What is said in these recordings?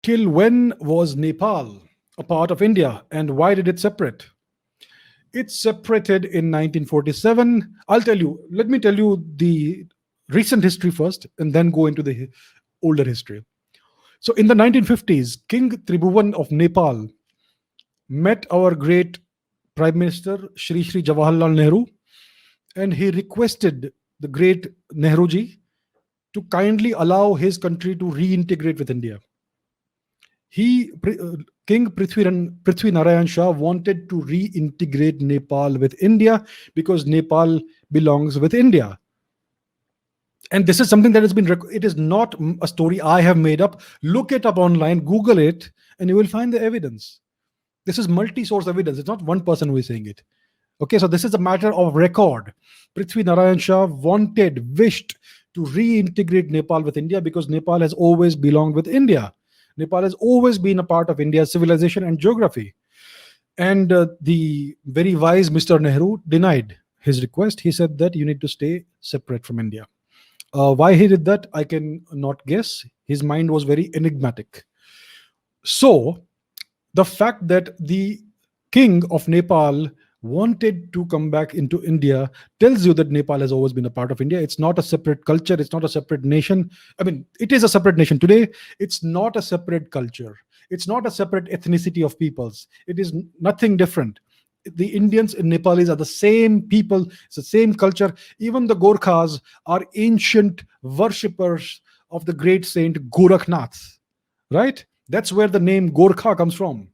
Till when was Nepal a part of India and why did it separate? It separated in 1947. Let me tell you the recent history first and then go into the older history. So, in the 1950s, King Tribhuvan of Nepal met our great Prime Minister Shri Jawaharlal Nehru, and he requested the great Nehruji to kindly allow his country to reintegrate with India. He, King Prithvi Narayan Shah, wanted to reintegrate Nepal with India because Nepal belongs with India. And this is something that has been, it is not a story I have made up. Look it up online, Google it, and you will find the evidence. This is multi source evidence. It's not one person who is saying it. Okay, so this is a matter of record. Prithvi Narayan Shah wished to reintegrate Nepal with India because Nepal has always belonged with India. Nepal has always been a part of India's civilization and geography. And the very wise Mr. Nehru denied his request. He said that you need to stay separate from India. Why he did that, I can not guess. His mind was very enigmatic. So, the fact that the king of Nepal wanted to come back into India tells you that Nepal has always been a part of India. It's not a separate culture, it's not a separate nation. I mean, it is a separate nation. Today, it's not a separate culture, it's not a separate ethnicity of peoples. It is nothing different. The Indians and Nepalis are the same people, it's the same culture. Even the Gorkhas are ancient worshippers of the great saint Gorakhnath, right? That's where the name Gorkha comes from.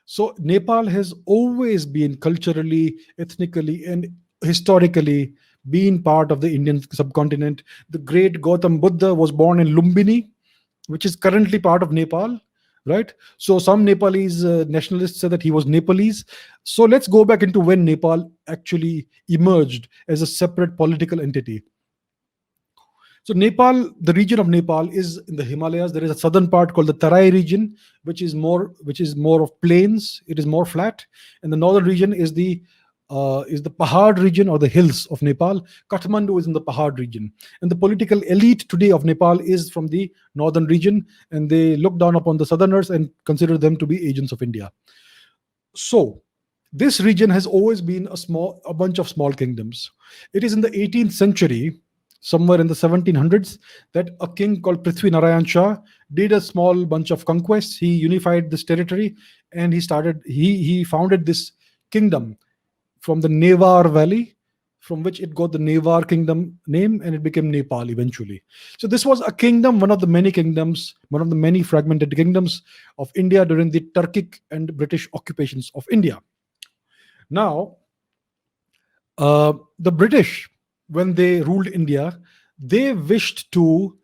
So Nepal has always been culturally, ethnically, and historically been part of the Indian subcontinent. The great Gautam Buddha was born in Lumbini, which is currently part of Nepal, right? So some Nepalese nationalists say that he was Nepalese. So let's go back into when Nepal actually emerged as a separate political entity. So Nepal, the region of Nepal is in the Himalayas. There is a southern part called the Tarai region, which is more of plains. It is more flat, and the northern region is the Pahad region or the hills of Nepal. Kathmandu is in the Pahad region, and the political elite today of Nepal is from the northern region, and they look down upon the southerners and consider them to be agents of India. So this region has always been a bunch of small kingdoms. It is in the 18th century, somewhere in the 1700s, that a king called Prithvi Narayan Shah did a small bunch of conquests. He unified this territory, and he founded this kingdom from the Nevar Valley, from which it got the Nevar kingdom name, and it became Nepal eventually. So this was a kingdom, one of the many kingdoms, one of the many fragmented kingdoms of India during the Turkic and British occupations of India. Now, the British, when they ruled India, they wished to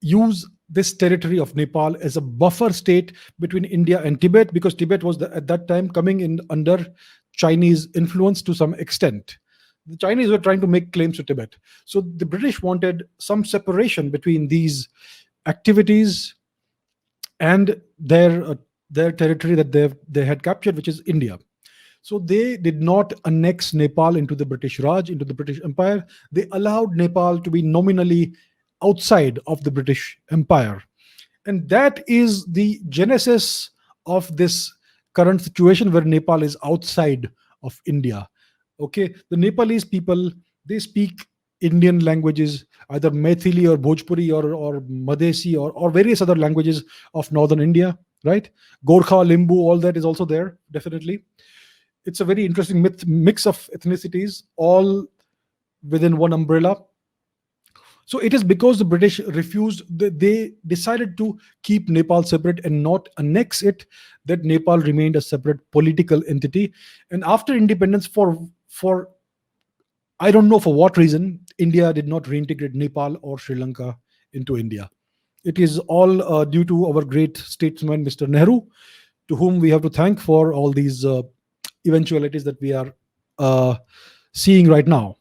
use this territory of Nepal as a buffer state between India and Tibet, because Tibet was at that time coming in under Chinese influence to some extent. The Chinese were trying to make claims to Tibet. So the British wanted some separation between these activities and their territory that they had captured, which is India. So they did not annex Nepal into the British Raj, into the British Empire. They allowed Nepal to be nominally outside of the British Empire. And that is the genesis of this current situation where Nepal is outside of India. Okay, the Nepalese people, they speak Indian languages, either Maithili or Bhojpuri or Madhesi or various other languages of northern India, right? Gorkha, Limbu, all that is also there, definitely. It's a very interesting mix of ethnicities, all within one umbrella. So it is because the British refused, they decided to keep Nepal separate and not annex it, that Nepal remained a separate political entity. And after independence, for I don't know for what reason, India did not reintegrate Nepal or Sri Lanka into India. It is all due to our great statesman, Mr. Nehru, to whom we have to thank for all these eventualities that we are uh, seeing right now.